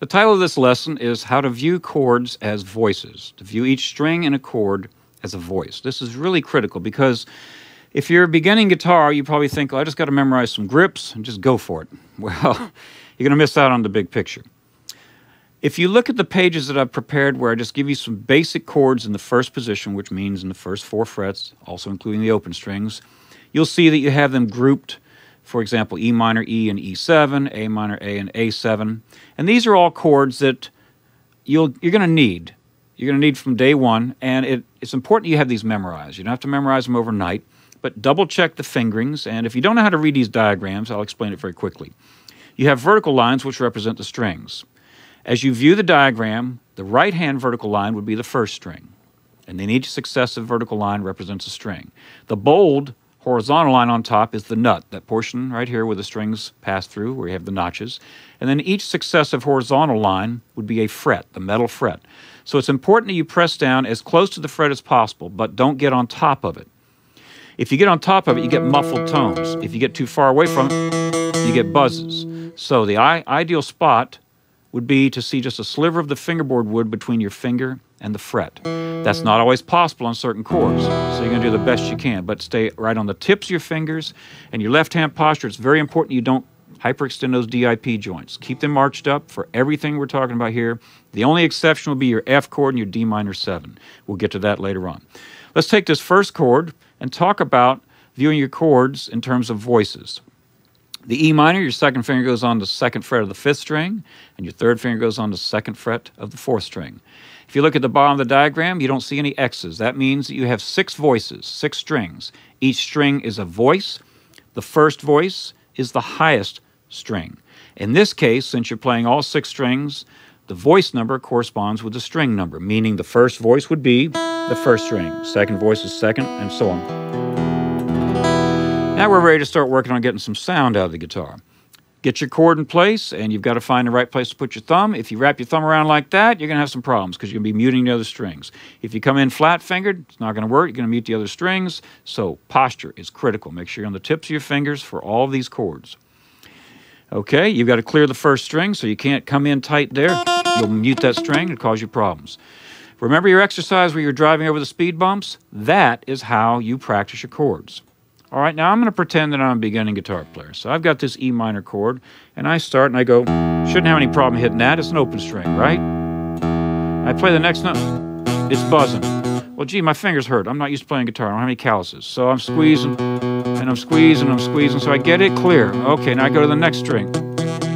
The title of this lesson is How to View Chords as Voices, to view each string in a chord as a voice. This is really critical because if you're beginning guitar, you probably think, oh, I just got to memorize some grips and just go for it. Well, you're going to miss out on the big picture. If you look at the pages that I've prepared where I just give you some basic chords in the first position, which means in the first 4 frets, also including the open strings, you'll see that you have them grouped. For example, E minor, E, and E7, A minor, A, and A7. And these are all chords that you're going to need. You're going to need from day one, and it's important you have these memorized. You don't have to memorize them overnight, but double-check the fingerings, and if you don't know how to read these diagrams, I'll explain it very quickly. You have vertical lines which represent the strings. As you view the diagram, the right-hand vertical line would be the first string, and then each successive vertical line represents a string. The bold horizontal line on top is the nut, that portion right here where the strings pass through, where you have the notches. And then each successive horizontal line would be a fret, the metal fret. So it's important that you press down as close to the fret as possible, but don't get on top of it. If you get on top of it, you get muffled tones. If you get too far away from it, you get buzzes. So the ideal spot would be to see just a sliver of the fingerboard wood between your finger and the fret. That's not always possible on certain chords, so you're going to do the best you can, but stay right on the tips of your fingers. And your left-hand posture, it's very important you don't hyperextend those DIP joints. Keep them arched up for everything we're talking about here. The only exception will be your F chord and your D minor 7. We'll get to that later on. Let's take this first chord and talk about viewing your chords in terms of voices. The E minor, your second finger goes on the 2nd fret of the 5th string, and your 3rd finger goes on the 2nd fret of the 4th string. If you look at the bottom of the diagram, you don't see any X's. That means that you have 6 voices, 6 strings. Each string is a voice. The first voice is the highest string. In this case, since you're playing all 6 strings, the voice number corresponds with the string number, meaning the first voice would be the first string, second voice is second, and so on. Now we're ready to start working on getting some sound out of the guitar. Get your chord in place, and you've got to find the right place to put your thumb. If you wrap your thumb around like that, you're going to have some problems because you're going to be muting the other strings. If you come in flat-fingered, it's not going to work. You're going to mute the other strings. So posture is critical. Make sure you're on the tips of your fingers for all of these chords. Okay, you've got to clear the first string, so you can't come in tight there. You'll mute that string and cause you problems. Remember your exercise where you're driving over the speed bumps? That is how you practice your chords. All right, now I'm going to pretend that I'm a beginning guitar player. So I've got this E minor chord, and I start and I go, shouldn't have any problem hitting that. It's an open string, right? I play the next note, it's buzzing. Well, gee, my fingers hurt. I'm not used to playing guitar. I don't have any calluses. So I'm squeezing, and I'm squeezing, and I'm squeezing, so I get it clear. Okay, now I go to the next string.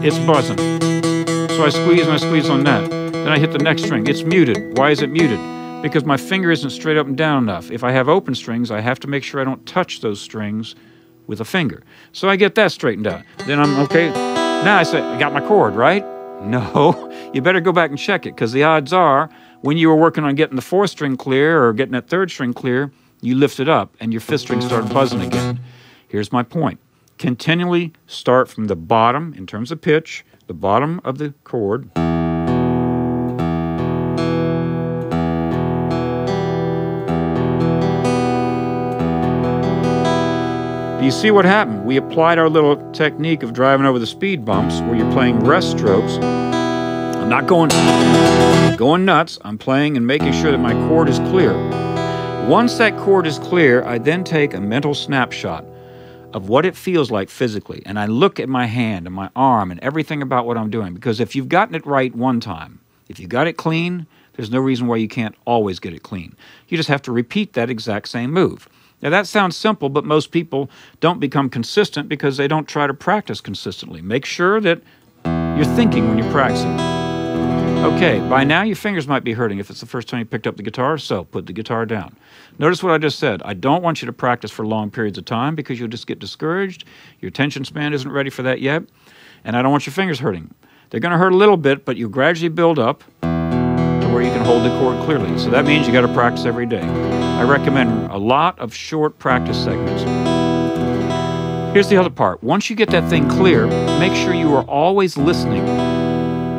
It's buzzing. So I squeeze and I squeeze on that. Then I hit the next string. It's muted. Why is it muted? Because my finger isn't straight up and down enough. If I have open strings, I have to make sure I don't touch those strings with a finger. So I get that straightened out. Then I'm okay. Now I say, I got my chord, right? No, you better go back and check it, because the odds are when you were working on getting the 4th string clear or getting that 3rd string clear, you lift it up and your 5th string started buzzing again. Here's my point. Continually start from the bottom in terms of pitch, the bottom of the chord. Do you see what happened? We applied our little technique of driving over the speed bumps where you're playing rest strokes. I'm not going nuts. I'm playing and making sure that my chord is clear. Once that chord is clear, I then take a mental snapshot of what it feels like physically. And I look at my hand and my arm and everything about what I'm doing. Because if you've gotten it right one time, if you got it clean, there's no reason why you can't always get it clean. You just have to repeat that exact same move. Now that sounds simple, but most people don't become consistent because they don't try to practice consistently. Make sure that you're thinking when you're practicing. Okay, by now your fingers might be hurting if it's the first time you picked up the guitar, so put the guitar down. Notice what I just said. I don't want you to practice for long periods of time because you'll just get discouraged. Your attention span isn't ready for that yet, and I don't want your fingers hurting. They're going to hurt a little bit, but you gradually build up to where you can hold the chord clearly. So that means you got to practice every day. I recommend a lot of short practice segments. Here's the other part. Once you get that thing clear, make sure you are always listening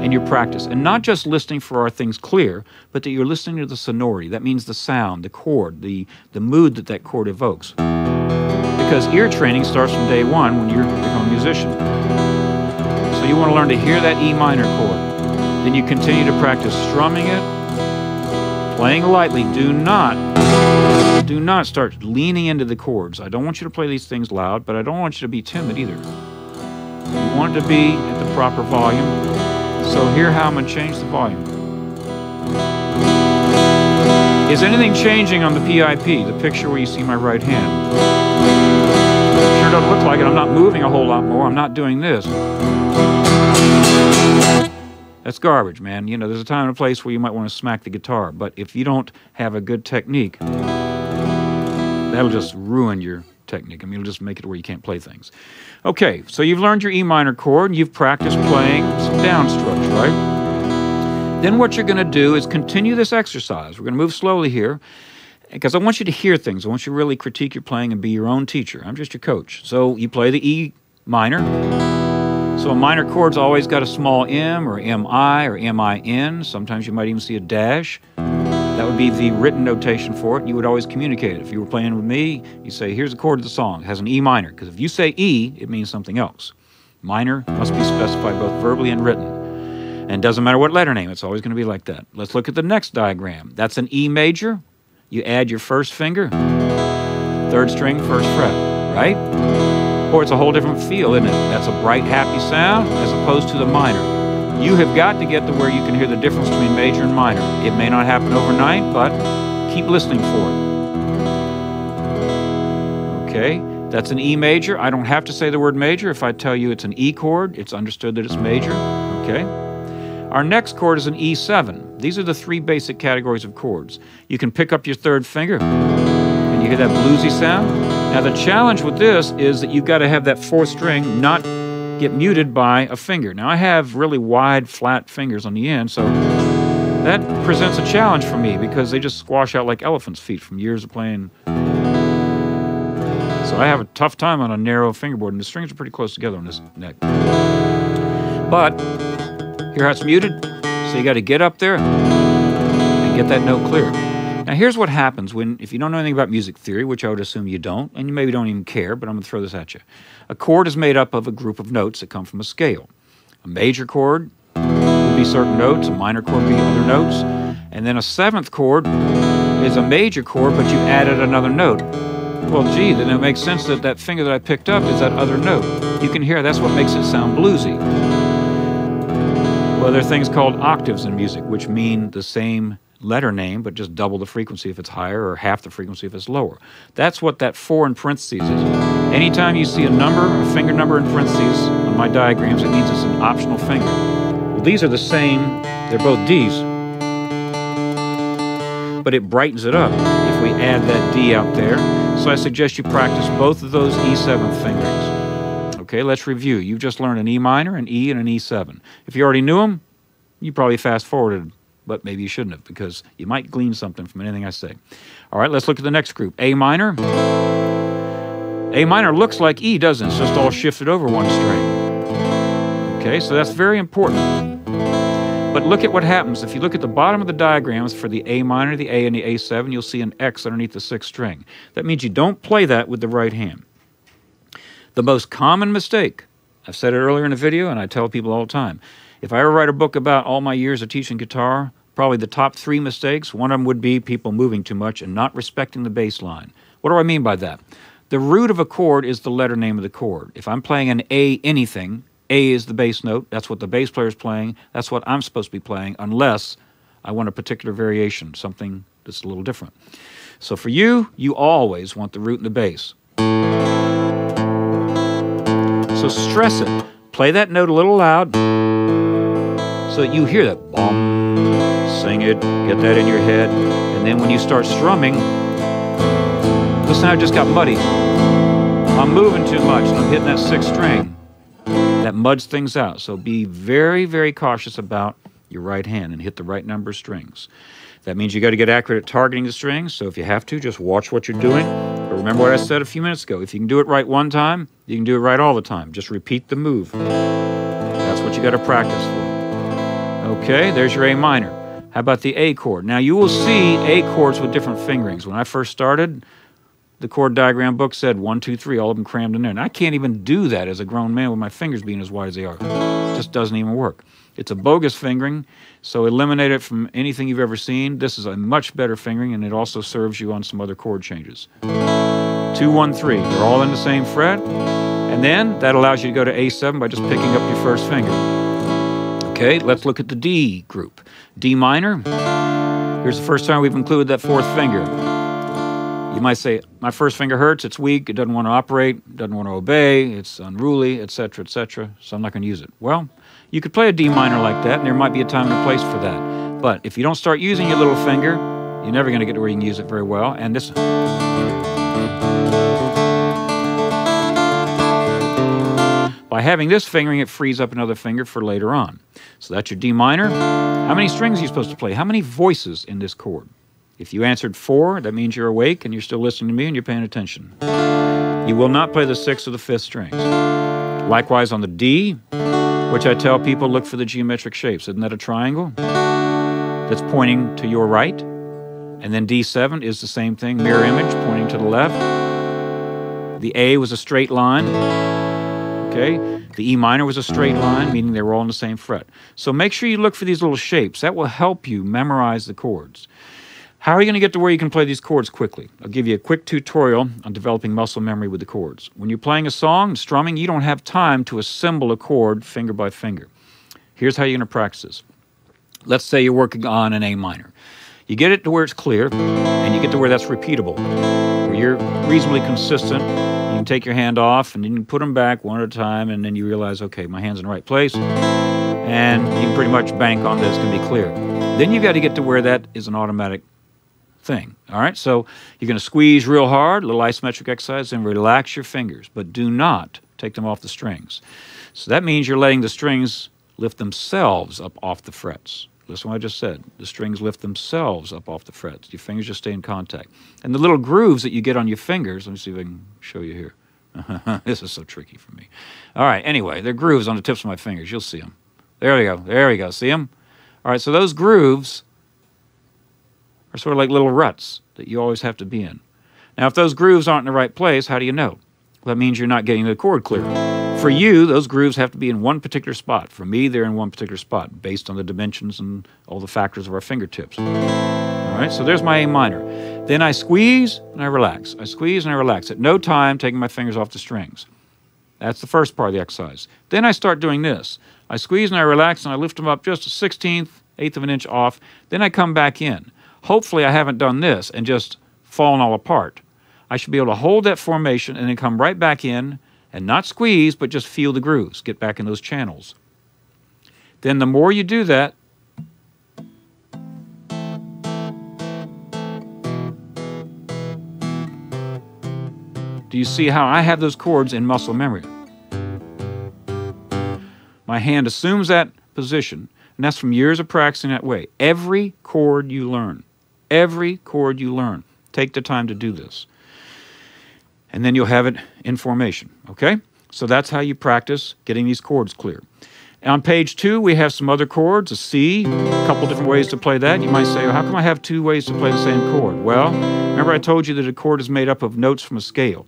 in your practice. And not just listening for our things clear, but that you're listening to the sonority. That means the sound, the chord, the mood that that chord evokes. Because ear training starts from day one when you become a musician. So you want to learn to hear that E minor chord. Then you continue to practice strumming it, playing lightly. Do not start leaning into the chords. I don't want you to play these things loud, but I don't want you to be timid either. You want it to be at the proper volume. So here how I'm going to change the volume. Is anything changing on the PIP, the picture where you see my right hand? Sure doesn't look like it. I'm not moving a whole lot more. I'm not doing this. That's garbage, man. You know, there's a time and a place where you might want to smack the guitar, but if you don't have a good technique, that'll just ruin your technique. I mean, it'll just make it where you can't play things. Okay, so you've learned your E minor chord, and you've practiced playing some downstrokes, right? Then what you're going to do is continue this exercise. We're going to move slowly here, because I want you to hear things. I want you to really critique your playing and be your own teacher. I'm just your coach. So you play the E minor. So a minor chord's always got a small M or MI or MIN. Sometimes you might even see a dash. That would be the written notation for it. You would always communicate it. If you were playing with me, you say, here's the chord of the song. It has an E minor. Because if you say E, it means something else. Minor must be specified both verbally and written. And it doesn't matter what letter name. It's always going to be like that. Let's look at the next diagram. That's an E major. You add your first finger. Third string, first fret. Right? Or it's a whole different feel, isn't it? That's a bright, happy sound as opposed to the minor. You have got to get to where you can hear the difference between major and minor. It may not happen overnight, but keep listening for it. Okay, that's an E major. I don't have to say the word major. If I tell you it's an E chord, it's understood that it's major. Okay. Our next chord is an E7. These are the three basic categories of chords. You can pick up your third finger, and you hear that bluesy sound. Now the challenge with this is that you've got to have that fourth string not get muted by a finger. Now I have really wide, flat fingers on the end, so that presents a challenge for me because they just squash out like elephant's feet from years of playing. So I have a tough time on a narrow fingerboard, and the strings are pretty close together on this neck. But hear how it's muted? So you got to get up there and get that note clear. Now here's what happens if you don't know anything about music theory, which I would assume you don't, and you maybe don't even care, but I'm going to throw this at you. A chord is made up of a group of notes that come from a scale. A major chord would be certain notes, a minor chord would be other notes, and then a seventh chord is a major chord, but you added another note. Well, gee, then it makes sense that that finger that I picked up is that other note. You can hear that's what makes it sound bluesy. Well, there are things called octaves in music, which mean the same letter name, but just double the frequency if it's higher or half the frequency if it's lower. That's what that 4 in parentheses is. Anytime you see a number, a finger number in parentheses on my diagrams, it means it's an optional finger. Well, these are the same. They're both Ds. But it brightens it up if we add that D out there. So I suggest you practice both of those E7 fingerings. Okay, let's review. You've just learned an E minor, an E, and an E7. If you already knew them, you probably fast-forwarded, but maybe you shouldn't have, because you might glean something from anything I say. All right, let's look at the next group. A minor. A minor looks like E, doesn't it? It's just all shifted over one string. Okay, so that's very important. But look at what happens. If you look at the bottom of the diagrams for the A minor, the A, and the A7, you'll see an X underneath the 6th string. That means you don't play that with the right hand. The most common mistake, I've said it earlier in the video, and I tell people all the time, if I ever write a book about all my years of teaching guitar, probably the top 3 mistakes, one of them would be people moving too much and not respecting the bass line. What do I mean by that? The root of a chord is the letter name of the chord. If I'm playing an A anything, A is the bass note. That's what the bass player is playing. That's what I'm supposed to be playing, unless I want a particular variation, something that's a little different. So for you, you always want the root and the bass. So stress it. Play that note a little loud so that you hear that. Bum, sing it, get that in your head. And then when you start strumming, listen how it just got muddy. I'm moving too much and I'm hitting that 6th string. That muds things out. So be very, very cautious about your right hand and hit the right number of strings. That means you got to get accurate at targeting the strings. So if you have to, just watch what you're doing. But remember what I said a few minutes ago. If you can do it right one time, you can do it right all the time. Just repeat the move. That's what you got to practice for. Okay, there's your A minor. How about the A chord? Now you will see A chords with different fingerings. When I first started, the chord diagram book said 1, 2, 3, all of them crammed in there. And I can't even do that as a grown man with my fingers being as wide as they are. It just doesn't even work. It's a bogus fingering, so eliminate it from anything you've ever seen. This is a much better fingering, and it also serves you on some other chord changes. 2, 1, 3. They're all in the same fret, and then that allows you to go to A7 by just picking up your first finger. Okay, let's look at the D group. D minor. Here's the first time we've included that fourth finger. You might say, my first finger hurts, it's weak, it doesn't want to operate, doesn't want to obey, it's unruly, etc., etc., so I'm not going to use it. Well, you could play a D minor like that, and there might be a time and a place for that. But if you don't start using your little finger, you're never going to get to where you can use it very well. And this... By having this fingering, it frees up another finger for later on. So that's your D minor. How many strings are you supposed to play? How many voices in this chord? If you answered 4, that means you're awake and you're still listening to me and you're paying attention. You will not play the 6th or the 5th strings. Likewise on the D, which I tell people, look for the geometric shapes. Isn't that a triangle that's pointing to your right? And then D7 is the same thing, mirror image, pointing to the left. The A was a straight line. Okay? The E minor was a straight line, meaning they were all in the same fret. So make sure you look for these little shapes. That will help you memorize the chords. How are you going to get to where you can play these chords quickly? I'll give you a quick tutorial on developing muscle memory with the chords. When you're playing a song, strumming, you don't have time to assemble a chord finger by finger. Here's how you're going to practice this. Let's say you're working on an A minor. You get it to where it's clear, and you get to where that's repeatable, where you're reasonably consistent. You can take your hand off, and then you can put them back one at a time, and then you realize, okay, my hand's in the right place, and you can pretty much bank on that it's going to be clear. Then you've got to get to where that is an automatic thing. All right, so you're going to squeeze real hard, a little isometric exercise, and relax your fingers, but do not take them off the strings. So that means you're letting the strings lift themselves up off the frets. Listen to what I just said. The strings lift themselves up off the frets. Your fingers just stay in contact. And the little grooves that you get on your fingers, let me see if I can show you here. This is so tricky for me. All right, anyway, they're grooves on the tips of my fingers. You'll see them. There we go. There we go. See them? All right, so those grooves are sort of like little ruts that you always have to be in. Now, if those grooves aren't in the right place, how do you know? Well, that means you're not getting the chord clear. For you, those grooves have to be in one particular spot. For me, they're in one particular spot based on the dimensions and all the factors of our fingertips. All right, so there's my A minor. Then I squeeze and I relax. I squeeze and I relax. At no time taking my fingers off the strings. That's the first part of the exercise. Then I start doing this. I squeeze and I relax and I lift them up just a 1/16, 1/8 of an inch off. Then I come back in. Hopefully I haven't done this and just fallen all apart. I should be able to hold that formation and then come right back in and not squeeze, but just feel the grooves, get back in those channels. Then the more you do that, do you see how I have those chords in muscle memory? My hand assumes that position, and that's from years of practicing that way. Every chord you learn, take the time to do this. And then you'll have it in formation, okay? So that's how you practice getting these chords clear. And on page 2, we have some other chords, a C, a couple different ways to play that. You might say, well, how come I have 2 ways to play the same chord? Well, remember I told you that a chord is made up of notes from a scale.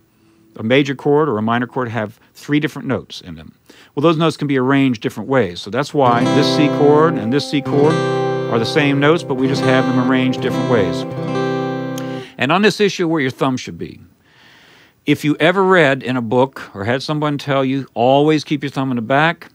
A major chord or a minor chord have 3 different notes in them. Well, those notes can be arranged different ways. So that's why this C chord and this C chord are the same notes, but we just have them arranged different ways. And on this issue where your thumb should be, if you ever read in a book or had someone tell you, always keep your thumb in the back,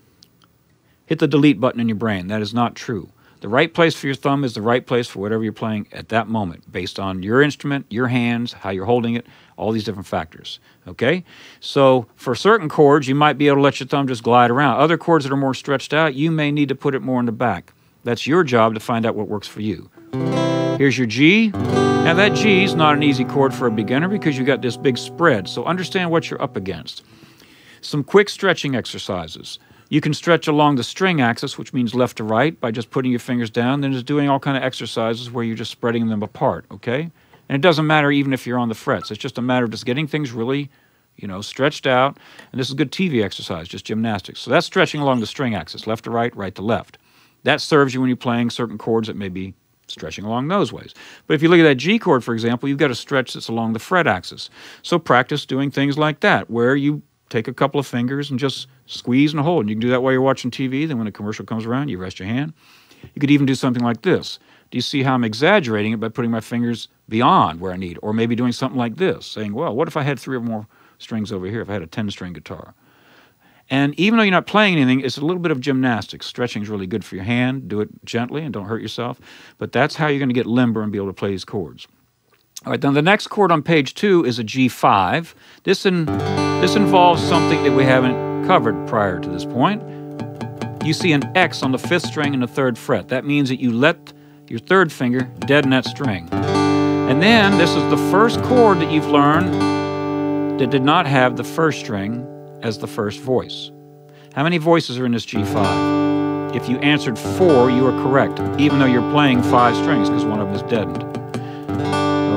hit the delete button in your brain. That is not true. The right place for your thumb is the right place for whatever you're playing at that moment, based on your instrument, your hands, how you're holding it, all these different factors, okay? So for certain chords, you might be able to let your thumb just glide around. Other chords that are more stretched out, you may need to put it more in the back. That's your job to find out what works for you. Here's your G. Now that G is not an easy chord for a beginner because you've got this big spread, so understand what you're up against. Some quick stretching exercises. You can stretch along the string axis, which means left to right, by just putting your fingers down, then just doing all kind of exercises where you're just spreading them apart, okay? And it doesn't matter even if you're on the frets. It's just a matter of just getting things really, you know, stretched out. And this is a good TV exercise, just gymnastics. So that's stretching along the string axis, left to right, right to left. That serves you when you're playing certain chords that may be stretching along those ways. But if you look at that G chord, for example, you've got a stretch that's along the fret axis. So practice doing things like that, where you take a couple of fingers and just squeeze and hold. And you can do that while you're watching TV. Then when a commercial comes around, you rest your hand. You could even do something like this. Do you see how I'm exaggerating it by putting my fingers beyond where I need? Or maybe doing something like this, saying, well, what if I had 3 or more strings over here, if I had a 10-string guitar? And even though you're not playing anything, it's a little bit of gymnastics. Stretching is really good for your hand. Do it gently and don't hurt yourself. But that's how you're going to get limber and be able to play these chords. All right, then the next chord on page 2 is a G5. This involves something that we haven't covered prior to this point. You see an X on the 5th string and the 3rd fret. That means that you let your 3rd finger deaden that string. And then this is the first chord that you've learned that did not have the 1st string as the 1st voice. How many voices are in this G5? If you answered 4, you are correct, even though you're playing 5 strings because one of them is deadened.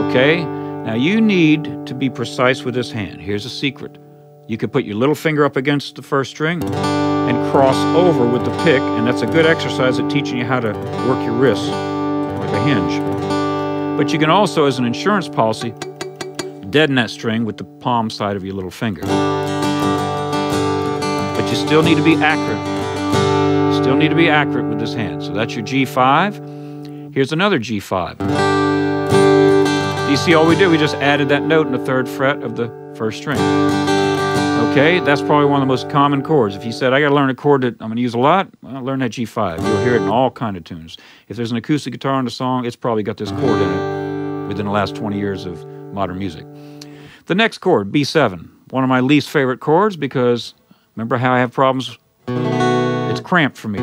Okay? Now you need to be precise with this hand. Here's a secret. You could put your little finger up against the 1st string and cross over with the pick, and that's a good exercise at teaching you how to work your wrists like a hinge. But you can also, as an insurance policy, deaden that string with the palm side of your little finger. But you still need to be accurate. You still need to be accurate with this hand. So that's your G5. Here's another G5. Do you see all we did? We just added that note in the 3rd fret of the 1st string. Okay, that's probably one of the most common chords. If you said, I got to learn a chord that I'm going to use a lot, well, learn that G5. You'll hear it in all kind of tunes. If there's an acoustic guitar in the song, it's probably got this chord in it within the last 20 years of modern music. The next chord, B7, one of my least favorite chords because remember how I have problems? It's cramped for me.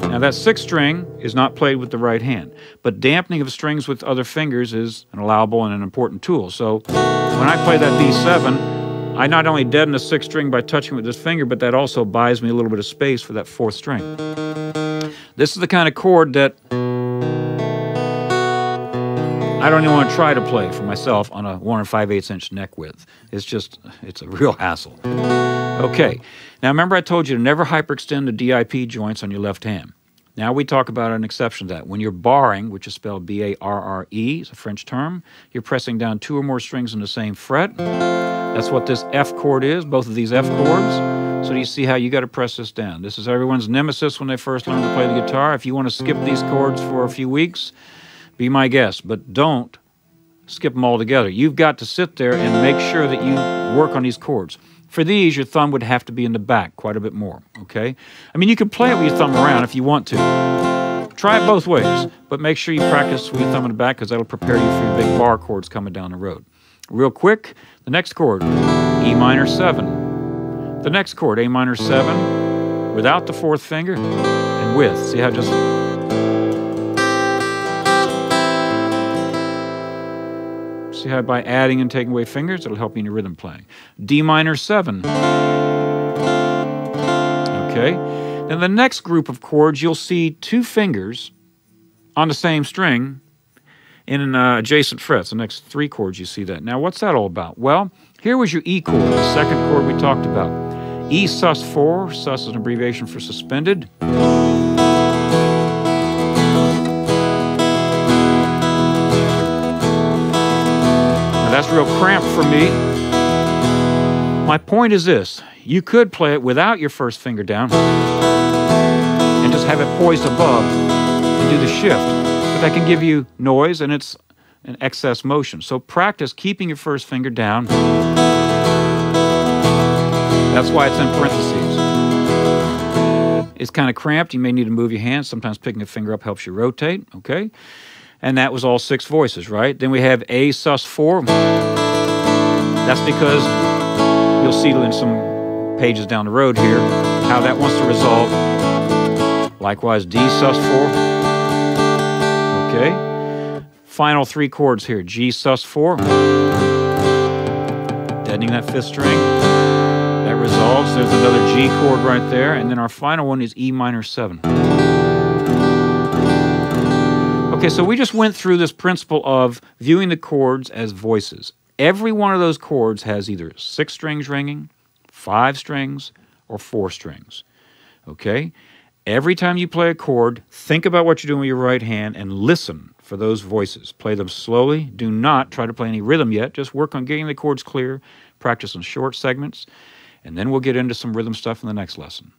Now that 6th string is not played with the right hand, but dampening of strings with other fingers is an allowable and an important tool. So when I play that B7, I not only deaden the 6th string by touching with this finger, but that also buys me a little bit of space for that 4th string. This is the kind of chord that I don't even want to try to play for myself on a 1 5/8" neck width. It's a real hassle. Okay, now remember I told you to never hyperextend the DIP joints on your left hand. Now we talk about an exception to that. When you're barring, which is spelled B-A-R-R-E, it's a French term, you're pressing down 2 or more strings in the same fret. That's what this F chord is, both of these F chords. So do you see how you got to press this down? This is everyone's nemesis when they first learn to play the guitar. If you want to skip these chords for a few weeks, be my guest, but don't skip them all together. You've got to sit there and make sure that you work on these chords. For these, your thumb would have to be in the back quite a bit more, okay? I mean, you can play it with your thumb around if you want to. Try it both ways, but make sure you practice with your thumb in the back because that'll prepare you for your big bar chords coming down the road. Real quick, the next chord, E minor 7. The next chord, A minor 7, without the 4th finger and with. See how just... See how by adding and taking away fingers, it'll help you in your rhythm playing. D minor 7. Okay. Then the next group of chords, you'll see 2 fingers on the same string in adjacent frets. The next 3 chords, you see that. Now, what's that all about? Well, here was your E chord, the 2nd chord we talked about. E sus4. Sus is an abbreviation for suspended. That's real cramped for me. My point is this. You could play it without your 1st finger down and just have it poised above and do the shift. But that can give you noise and it's an excess motion. So practice keeping your 1st finger down. That's why it's in parentheses. It's kind of cramped. You may need to move your hands. Sometimes picking a finger up helps you rotate, okay? And that was all 6 voices, right? Then we have A sus4. That's because you'll see in some pages down the road here how that wants to resolve. Likewise, D sus4. Okay. Final 3 chords here. G sus4. Deadening that 5th string. That resolves. There's another G chord right there. And then our final one is E minor 7. Okay, so we just went through this principle of viewing the chords as voices. Every one of those chords has either 6 strings ringing, 5 strings, or 4 strings. Okay? Every time you play a chord, think about what you're doing with your right hand and listen for those voices. Play them slowly. Do not try to play any rhythm yet. Just work on getting the chords clear, practice on short segments, and then we'll get into some rhythm stuff in the next lesson.